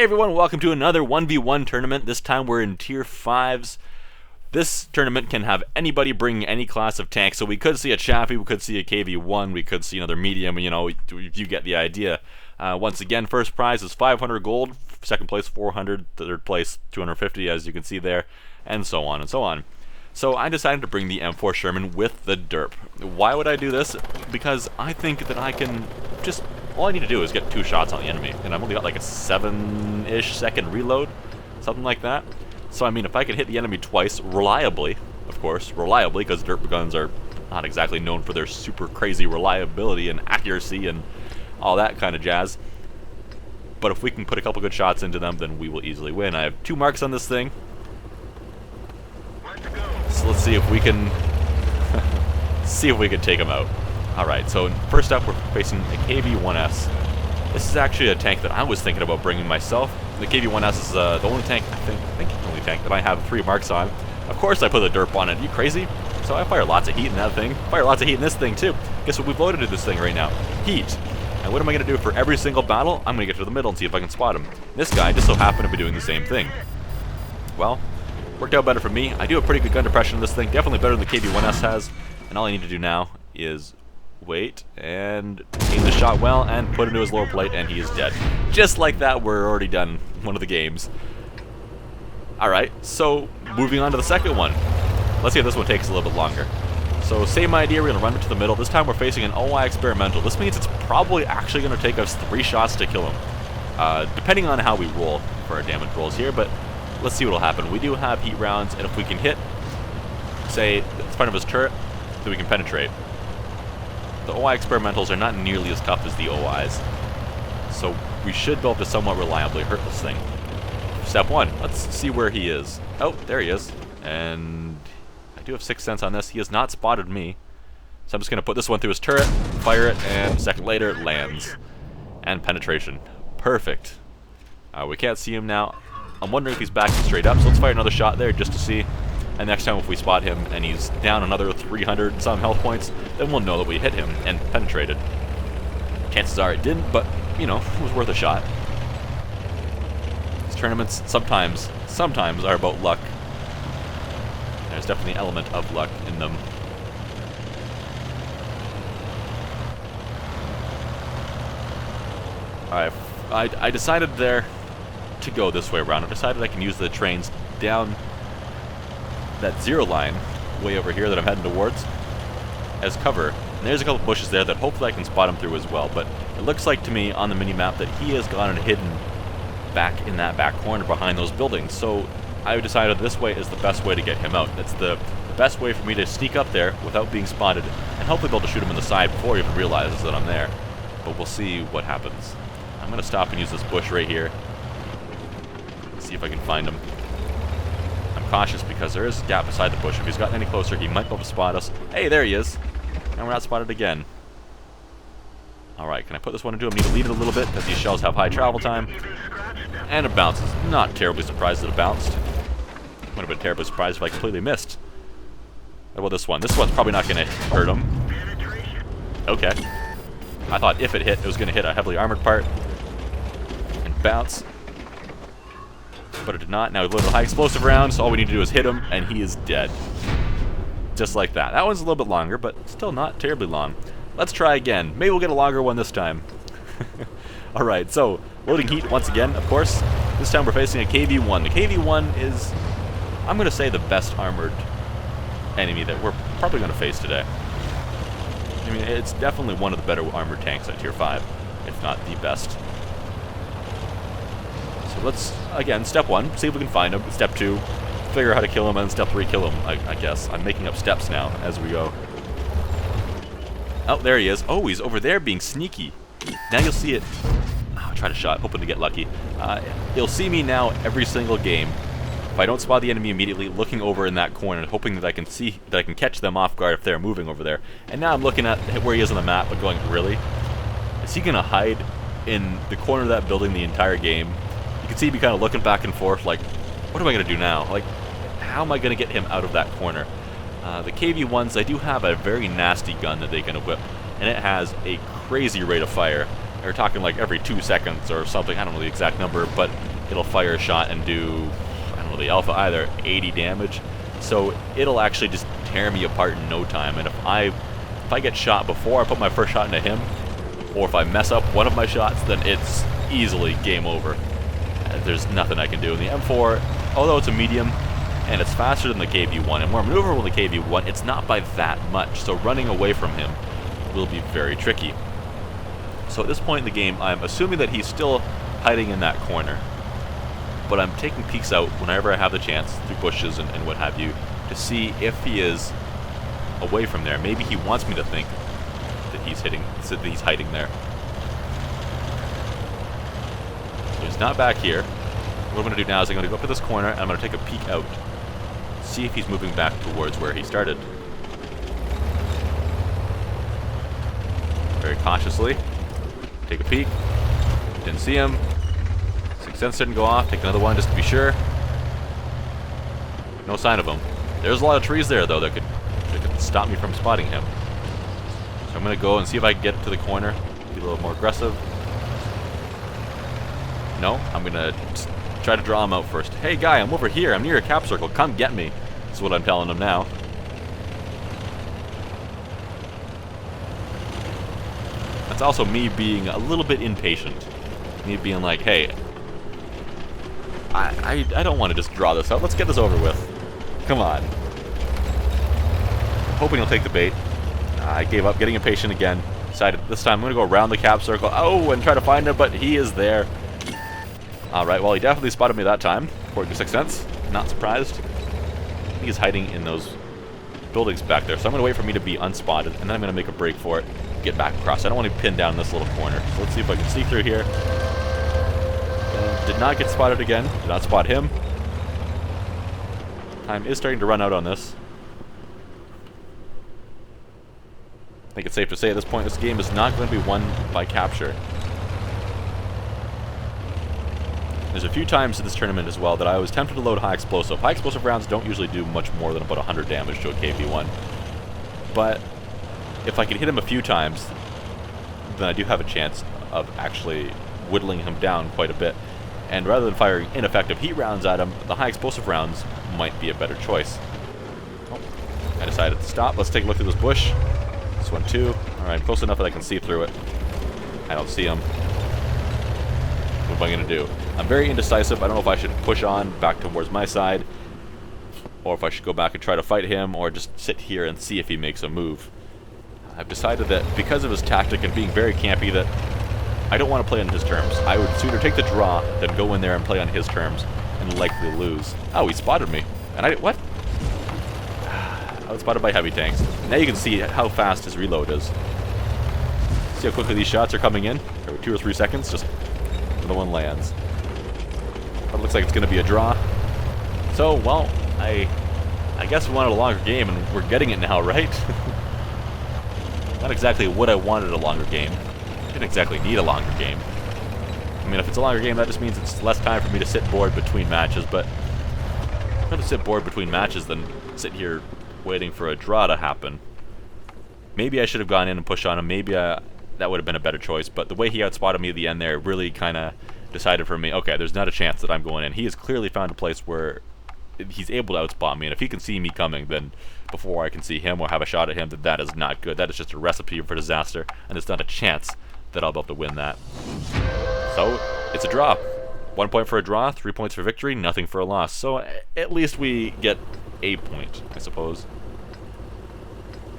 everyone, welcome to another 1v1 tournament. This time we're in tier 5s. This tournament can have anybody bring any class of tank, so we could see a Chaffee, we could see a KV1, we could see another medium, you know, you get the idea. Once again, first prize is 500 gold, second place 400, third place 250 as you can see there, and so on and so on. So I decided to bring the M4 Sherman with the derp. Why would I do this? Because I think that I can just, all I need to do is get 2 shots on the enemy, and I've only got like a 7-ish second reload, something like that. So I mean, if I can hit the enemy twice, reliably, of course, reliably, because derp guns are not exactly known for their super crazy reliability and accuracy and all that kind of jazz. But if we can put a couple good shots into them, then we will easily win. I have 2 marks on this thing. So let's see if we can take them out. Alright, so first up we're facing a KV1S. This is actually a tank that I was thinking about bringing myself. The KV1S is the only tank, I think the only tank that I have 3 marks on. Of course I put the derp on it. Are you crazy? So I fire lots of heat in that thing. Fire lots of heat in this thing too. Guess what we've loaded in this thing right now? Heat. And what am I going to do for every single battle? I'm going to get to the middle and see if I can spot him. This guy just so happened to be doing the same thing. Well, worked out better for me. I do have pretty good gun depression in this thing. Definitely better than the KV1S has. And all I need to do now is wait and aim the shot well and put into his lower plate, and he is dead. Just like that, we're already done one of the games. Alright, so moving on to the second one. Let's see if this one takes a little bit longer. So same idea, we're going to run it to the middle. This time we're facing an OI experimental. This means it's probably actually going to take us 3 shots to kill him. Depending on how we roll for our damage rolls here, but let's see what will happen. We do have heat rounds, and if we can hit, say, the front of his turret, then we can penetrate. The OI experimentals are not nearly as tough as the OIs, so we should be able to somewhat reliably hurt this thing. Step 1, let's see where he is. Oh, there he is. And I do have 6 cents on this. He has not spotted me. So I'm just going to put this one through his turret, fire it, and a second later it lands. And penetration. Perfect. We can't see him now. I'm wondering if he's backing straight up, so let's fire another shot there just to see. And next time if we spot him and he's down another 300 and some health points, then we'll know that we hit him and penetrated. Chances are it didn't, but, you know, it was worth a shot. These tournaments sometimes are about luck. There's definitely an element of luck in them. Alright, I decided there to go this way around. I decided I can use the trains down that 0 line way over here that I'm heading towards as cover. And there's a couple bushes there that hopefully I can spot him through as well, but it looks like to me on the mini-map that he has gone and hidden back in that back corner behind those buildings. So I decided this way is the best way to get him out. It's the best way for me to sneak up there without being spotted and hopefully be able to shoot him in the side before he even realizes that I'm there. But we'll see what happens. I'm going to stop and use this bush right here. See if I can find him. I'm cautious because there is a gap beside the bush. If he's gotten any closer, he might be able to spot us. Hey, there he is. And we're not spotted again. Alright, can I put this one into him? Need to lead it a little bit because these shells have high travel time. And it bounces. Not terribly surprised that it bounced. Would have been terribly surprised if I completely missed. How about this one? This one's probably not going to hurt him. Okay. I thought if it hit, it was going to hit a heavily armored part. And bounce. But it did not. Now we've loaded a high explosive round, so all we need to do is hit him, and he is dead. Just like that. That one's a little bit longer, but still not terribly long. Let's try again. Maybe we'll get a longer one this time. Alright, so loading heat once again, of course. This time we're facing a KV1. The KV1 is, I'm going to say, the best armored enemy that we're probably going to face today. I mean, it's definitely one of the better armored tanks at tier 5, if not the best. So let's, again, step 1, see if we can find him. Step 2, figure out how to kill him, and then step 3, kill him, I guess. I'm making up steps now as we go. Oh, there he is. Oh, he's over there being sneaky. Now you'll see it. Oh, I tried a shot, hoping to get lucky. You'll see me now every single game. If I don't spot the enemy immediately, looking over in that corner, hoping that I can see, that I can catch them off guard if they're moving over there. And now I'm looking at where he is on the map, but going, really? Is he gonna hide in the corner of that building the entire game? You can see me kind of looking back and forth, like, what am I gonna do now? Like, how am I gonna get him out of that corner? The KV1s, they do have a very nasty gun that they can whip, and it has a crazy rate of fire. They're talking like every 2 seconds or something, I don't know the exact number, but it'll fire a shot and do, I don't know, the Alpha either 80 damage. So it'll actually just tear me apart in no time. And if I get shot before I put my first shot into him, or if I mess up one of my shots, then it's easily game over. There's nothing I can do. And the M4, although it's a medium and it's faster than the KV-1 and more maneuverable than the KV-1, it's not by that much. So running away from him will be very tricky. So at this point in the game, I'm assuming that he's still hiding in that corner. But I'm taking peeks out whenever I have the chance, through bushes and what have you, to see if he is away from there. Maybe he wants me to think that he's hiding there. So he's not back here. What I'm going to do now is I'm going to go up to this corner and I'm going to take a peek out. See if he's moving back towards where he started. Very cautiously. Take a peek. Didn't see him. Sixth sense didn't go off. Take another one just to be sure. No sign of him. There's a lot of trees there though that could stop me from spotting him. So I'm gonna go and see if I can get to the corner. Be a little more aggressive. No, I'm gonna try to draw him out first. Hey guy, I'm over here. I'm near a cap circle. Come get me. That's what I'm telling him now. That's also me being a little bit impatient. Me being like, hey, I don't want to just draw this out. Let's get this over with. Come on. Hoping he'll take the bait. I gave up, getting impatient again. Decided this time I'm going to go around the cap circle. Oh, and try to find him, but he is there. Alright, well, he definitely spotted me that time, according to Sixth Sense. Not surprised. I think he's hiding in those buildings back there. So I'm going to wait for me to be unspotted, and then I'm going to make a break for it. Get back across. I don't want to pin down this little corner. So let's see if I can sneak through here. Did not get spotted again. Did not spot him. Time is starting to run out on this. I think it's safe to say at this point this game is not going to be won by capture. There's a few times in this tournament as well that I was tempted to load high explosive. High explosive rounds don't usually do much more than about 100 damage to a KV-1. But if I can hit him a few times, then I do have a chance of actually whittling him down quite a bit. And rather than firing ineffective heat rounds at him, the high explosive rounds might be a better choice. Oh, I decided to stop. Let's take a look through this bush. This one too. Alright, close enough that I can see through it. I don't see him. What am I going to do? I'm very indecisive. I don't know if I should push on back towards my side, or if I should go back and try to fight him, or just sit here and see if he makes a move. I've decided that because of his tactic and being very campy, that I don't want to play on his terms. I would sooner take the draw than go in there and play on his terms and likely lose. Oh, he spotted me. And what? I was spotted by heavy tanks. Now you can see how fast his reload is. See how quickly these shots are coming in? Every 2 or 3 seconds, just another one lands. But it looks like it's going to be a draw. So, well, I guess we wanted a longer game, and we're getting it now, right? Not exactly what I wanted a longer game. Didn't exactly need a longer game. I mean, if it's a longer game, that just means it's less time for me to sit bored between matches, but I'd rather sit bored between matches than sit here waiting for a draw to happen. Maybe I should have gone in and pushed on him. Maybe that would have been a better choice, but the way he outspotted me at the end there really kind of decided for me, okay, there's not a chance that I'm going in. He has clearly found a place where he's able to outspot me, and if he can see me coming, then before I can see him or have a shot at him, then that is not good. That is just a recipe for disaster, and there's not a chance that I'll be able to win that. So, it's a draw. 1 point for a draw, 3 points for victory, nothing for a loss. So, at least we get a point, I suppose.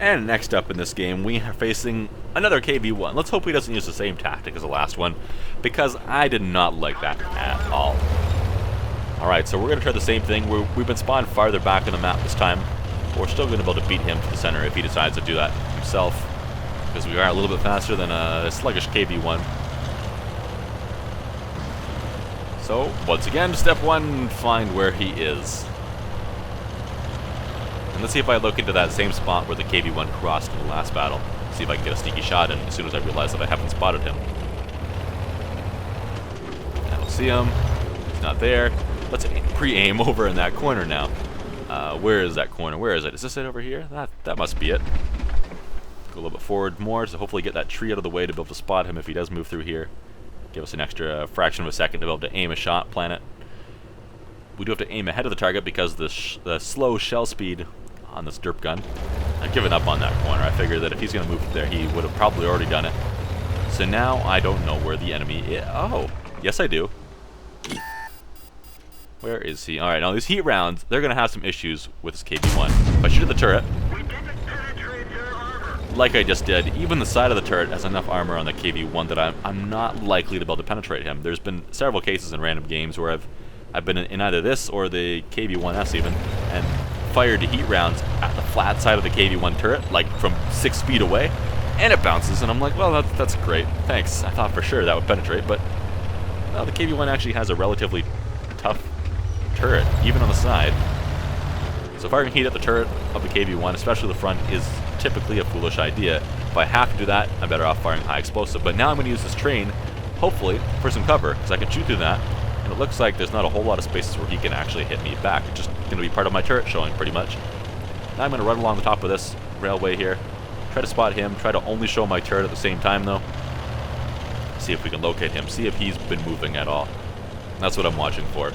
And next up in this game, we are facing another KV-1. Let's hope he doesn't use the same tactic as the last one, because I did not like that at all. Alright, so we're going to try the same thing. We've been spawned farther back on the map this time, but we're still going to be able to beat him to the center if he decides to do that himself, because we are a little bit faster than a sluggish KV-1. So, once again, step 1, find where he is. And let's see if I look into that same spot where the KV-1 crossed in the last battle. See if I can get a sneaky shot in as soon as I realize that I haven't spotted him. I don't see him. He's not there. Let's pre-aim over in that corner now. Where is that corner? Where is it? Is this it over here? That must be it. Go a little bit forward more to hopefully get that tree out of the way to be able to spot him if he does move through here. Give us an extra fraction of a second to be able to aim a shot, plan it. We do have to aim ahead of the target because the slow shell speed on this derp gun. I've given up on that corner. I figured that if he's going to move there, he would have probably already done it. So now I don't know where the enemy is. Oh, yes I do. Where is he? Alright, now these heat rounds, they're going to have some issues with this KB1. If I shoot at the turret, like I just did, even the side of the turret has enough armor on the KB1 that I'm not likely to be able to penetrate him. There's been several cases in random games where I've been in either this or the KB1S even, and fired heat rounds at the flat side of the KB1 turret, like from 6 feet away, and it bounces, and I'm like, well, that's great, thanks. I thought for sure that would penetrate, but well, the KB1 actually has a relatively tough turret, even on the side. So firing heat at the turret of the KB1, especially the front, is typically a foolish idea. If I have to do that, I'm better off firing high explosive. But now I'm going to use this train, hopefully, for some cover, because I can shoot through that, and it looks like there's not a whole lot of spaces where he can actually hit me back. It's just going to be part of my turret showing, pretty much. Now I'm going to run along the top of this railway here, try to spot him, try to only show my turret at the same time, though. See if we can locate him, see if he's been moving at all. That's what I'm watching for.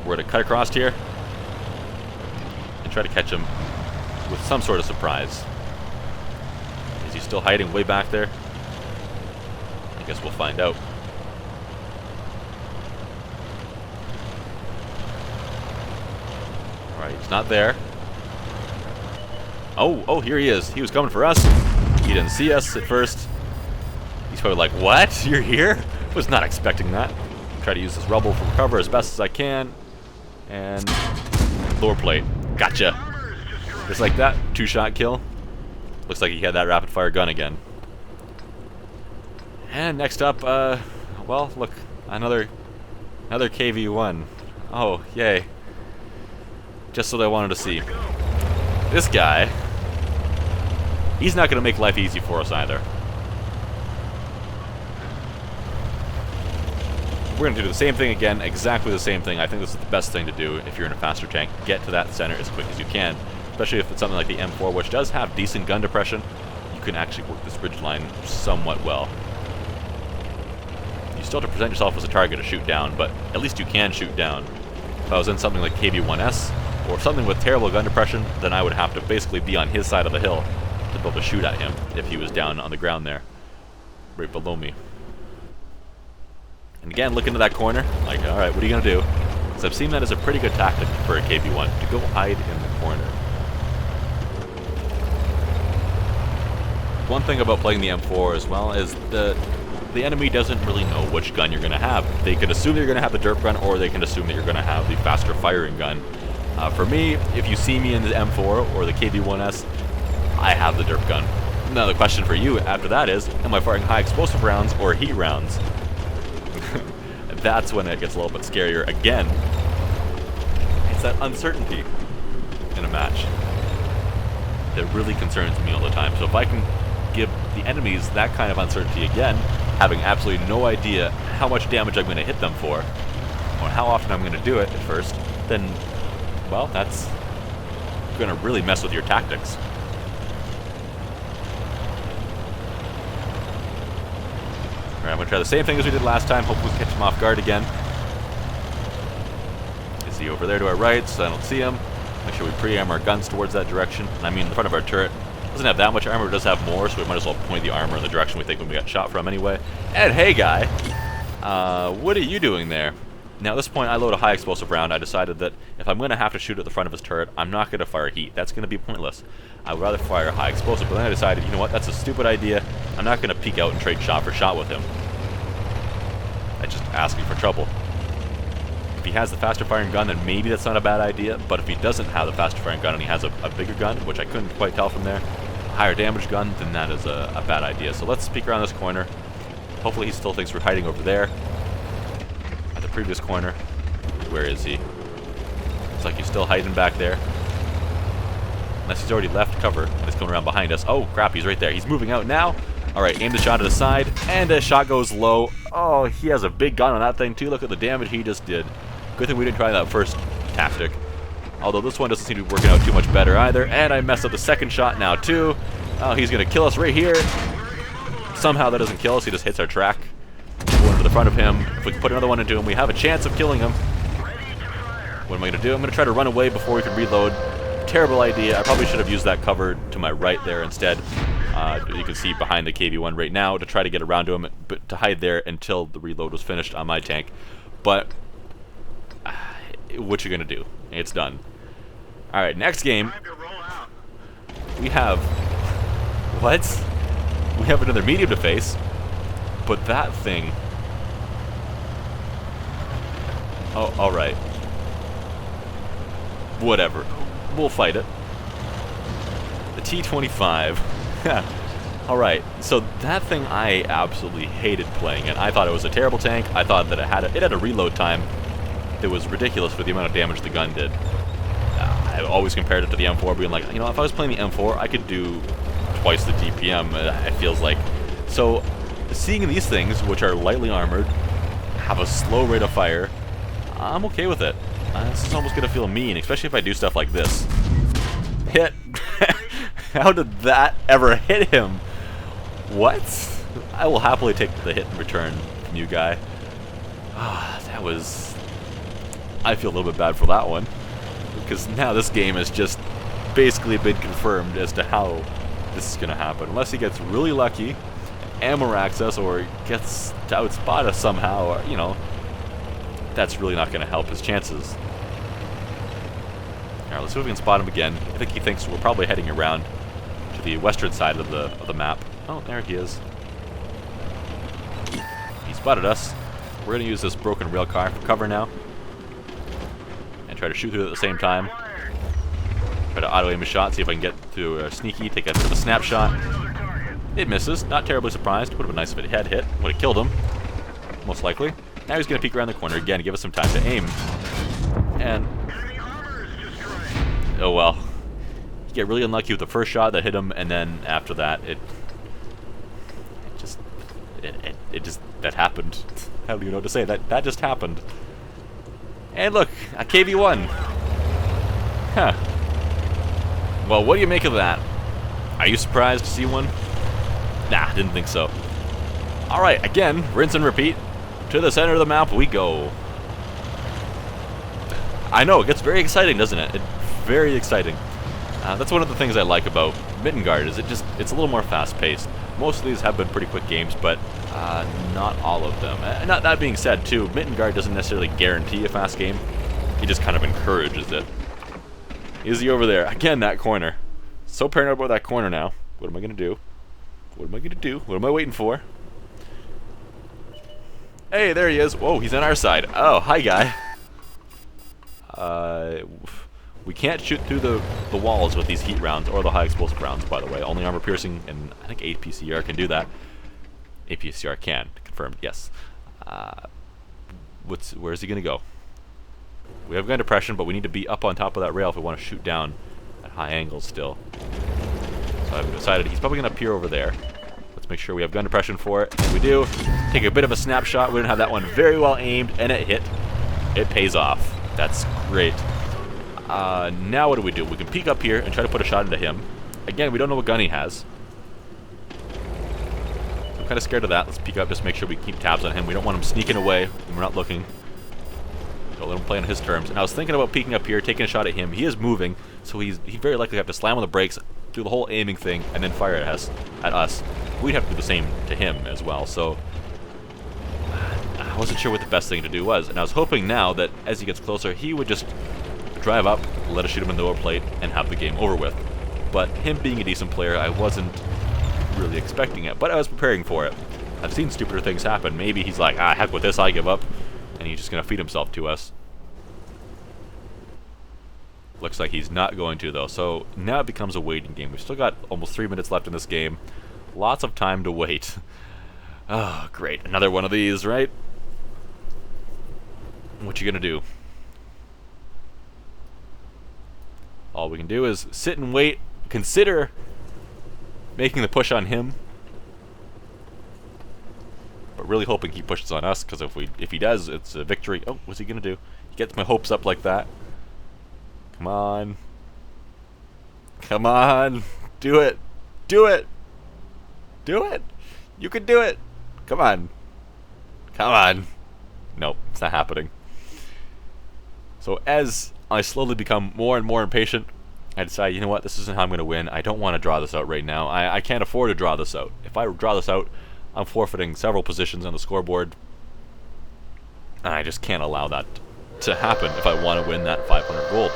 We're going to cut across here and try to catch him with some sort of surprise. Is he still hiding way back there? I guess we'll find out. Alright, he's not there. Oh, here he is. He was coming for us. He didn't see us at first. He's probably like, what? You're here? Was not expecting that. Try to use this rubble for cover as best as I can. And lower plate. Gotcha. Just like that. 2-shot kill. Looks like he had that rapid fire gun again. And next up, well, look, another KV-1. Oh, yay. Just what I wanted to see. This guy, he's not going to make life easy for us either. We're going to do the same thing again, exactly the same thing. I think this is the best thing to do if you're in a faster tank. Get to that center as quick as you can. Especially if it's something like the M4, which does have decent gun depression. You can actually work this bridge line somewhat well. You still have to present yourself as a target to shoot down, but at least you can shoot down. If I was in something like KB1S, or something with terrible gun depression, then I would have to basically be on his side of the hill to be able to shoot at him if he was down on the ground there, right below me. And again, look into that corner, like, alright, what are you going to do? Because I've seen that as a pretty good tactic for a KB1, to go hide in the corner. One thing about playing the M4 as well is the enemy doesn't really know which gun you're going to have. They can assume that you're going to have the derp gun, or they can assume that you're going to have the faster firing gun. For me, if you see me in the M4 or the KB1S, I have the derp gun. Now the question for you after that is, am I firing high explosive rounds or heat rounds? That's when it gets a little bit scarier again. It's that uncertainty in a match that really concerns me all the time. So if I can give the enemies that kind of uncertainty again, having absolutely no idea how much damage I'm going to hit them for, or how often I'm going to do it at first, then, well, that's going to really mess with your tactics. Alright, I'm going to try the same thing as we did last time, hopefully catch him off guard again. Is he over there to our right, so I don't see him? Make sure we pre-arm our guns towards that direction. I mean, the front of our turret doesn't have that much armor, but does have more, so we might as well point the armor in the direction we think when we got shot from anyway. And hey guy, what are you doing there? Now at this point I load a high explosive round. I decided that if I'm going to have to shoot at the front of his turret, I'm not going to fire heat. That's going to be pointless. I would rather fire high explosive, but then I decided, you know what, that's a stupid idea. I'm not going to peek out and trade shot for shot with him. That's just asking for trouble. If he has the faster firing gun, then maybe that's not a bad idea, but if he doesn't have the faster firing gun and he has a bigger gun, which I couldn't quite tell from there, a higher damage gun, then that is a bad idea. So let's peek around this corner. Hopefully he still thinks we're hiding over there. At the previous corner. Where is he? Looks like he's still hiding back there. Unless he's already left cover and he's coming around behind us. Oh crap, he's right there. He's moving out now. Alright, aim the shot to the side, and a shot goes low. Oh, he has a big gun on that thing too. Look at the damage he just did. Good thing we didn't try that first tactic. Although this one doesn't seem to be working out too much better either. And I messed up the second shot now too. Oh, he's going to kill us right here. Somehow that doesn't kill us, he just hits our track. front of him. If we can put another one into him, we have a chance of killing him. What am I going to do? I'm going to try to run away before we can reload. Terrible idea. I probably should have used that cover to my right there instead. You can see behind the KV-1 right now to try to get around to him, but to hide there until the reload was finished on my tank. But what you going to do? It's done. All right, next game. We have... What? We have another medium to face, but that thing... Oh, alright. Whatever. We'll fight it. The T-25. Alright, so that thing I absolutely hated playing it. I thought it was a terrible tank. I thought that it had a reload time that was ridiculous for the amount of damage the gun did. I always compared it to the M4, being like, you know, if I was playing the M4, I could do twice the DPM, it feels like. So, seeing these things, which are lightly armored, have a slow rate of fire, I'm okay with it. This is almost going to feel mean, especially if I do stuff like this. Hit! How did that ever hit him? What? I will happily take the hit in return from you, guy. That was... I feel a little bit bad for that one. Because now this game has just basically been confirmed as to how this is going to happen. Unless he gets really lucky, ammo access, or gets to outspot us somehow, or, you know, that's really not going to help his chances. Alright, let's see if we can spot him again. I think he thinks we're probably heading around to the western side of the map. Oh, there he is. He spotted us. We're going to use this broken rail car for cover now. Try to shoot through it at the same time. Try to auto-aim a shot, see if I can get through a sneaky, take a bit of a snapshot. It misses. Not terribly surprised. Would have been nice if it had hit. Would have killed him. Most likely. Now he's going to peek around the corner again, give us some time to aim. And... oh well. You get really unlucky with the first shot that hit him, and then after that, it just... that happened. I don't even know what to say. That just happened. And look, a KV-1. Huh. Well, what do you make of that? Are you surprised to see one? Nah, didn't think so. Alright, again, rinse and repeat. To the center of the map we go. I know, it gets very exciting, doesn't it? It's very exciting. That's one of the things I like about Mittengard, is it's a little more fast-paced. Most of these have been pretty quick games, but not all of them. Not that being said, too, Mittengard doesn't necessarily guarantee a fast game. He just kind of encourages it. Is he over there? Again, that corner. So paranoid about that corner now. What am I going to do? What am I going to do? What am I waiting for? Hey, there he is. Whoa, he's on our side. Oh, hi, guy. We can't shoot through the walls with these heat rounds, or the high explosive rounds, by the way. Only armor piercing, and I think APCR can do that. APCR can. Confirmed, yes. Where's he going to go? We have gun depression, but we need to be up on top of that rail if we want to shoot down at high angles still. So I've decided he's probably going to appear over there. Let's make sure we have gun depression for it. And we do. Take a bit of a snapshot. We didn't have that one very well aimed, and it hit. It pays off. That's great. Now what do? We can peek up here and try to put a shot into him. Again, we don't know what gun he has. I'm kind of scared of that. Let's peek up, just make sure we keep tabs on him. We don't want him sneaking away when we're not looking. Don't let him play on his terms. And I was thinking about peeking up here, taking a shot at him. He is moving, so he very likely have to slam on the brakes, do the whole aiming thing, and then fire at us. We'd have to do the same to him as well, so I wasn't sure what the best thing to do was. And I was hoping now that as he gets closer, he would just drive up, let us shoot him in the lower plate, and have the game over with. But him being a decent player, I wasn't really expecting it, but I was preparing for it. I've seen stupider things happen. Maybe he's like, heck with this, I give up, and he's just going to feed himself to us. Looks like he's not going to, though, so now it becomes a waiting game. We've still got almost 3 minutes left in this game. Lots of time to wait. Oh, great. Another one of these, right? What you going to do? All we can do is sit and wait, consider making the push on him, but really hoping he pushes on us, because if he does, it's a victory. Oh, what's he gonna do? He gets my hopes up like that. Come on. Come on. Do it. Do it. Do it. You can do it. Come on. Come on. Nope, it's not happening. So as I slowly become more and more impatient, I decide, you know what, this isn't how I'm going to win. I don't want to draw this out right now. I can't afford to draw this out. If I draw this out, I'm forfeiting several positions on the scoreboard. And I just can't allow that to happen if I want to win that 500 gold.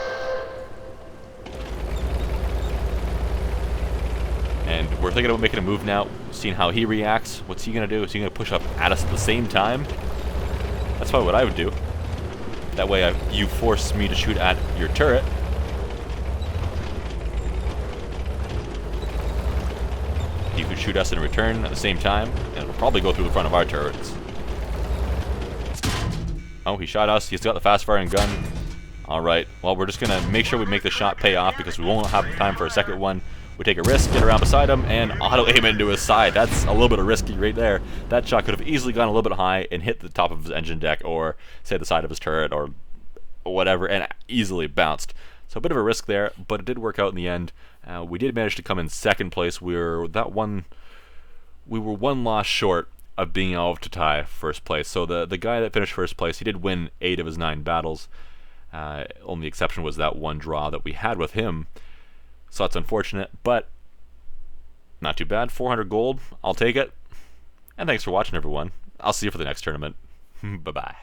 And we're thinking about making a move now, seeing how he reacts. What's he going to do? Is he going to push up at us at the same time? That's probably what I would do. That way you force me to shoot at your turret. You could shoot us in return at the same time, and it'll probably go through the front of our turrets. Oh, he shot us. He's got the fast-firing gun. Alright, well, we're just going to make sure we make the shot pay off because we won't have time for a second one. We take a risk, get around beside him, and auto-aim into his side. That's a little bit of risky right there. That shot could have easily gone a little bit high and hit the top of his engine deck or, say, the side of his turret or whatever, and easily bounced. So a bit of a risk there, but it did work out in the end. We did manage to come in second place. We were one loss short of being able to tie first place. So the guy that finished first place, he did win 8 of his 9 battles. Only exception was that one draw that we had with him. So that's unfortunate, but not too bad. 400 gold, I'll take it. And thanks for watching, everyone. I'll see you for the next tournament. Bye-bye.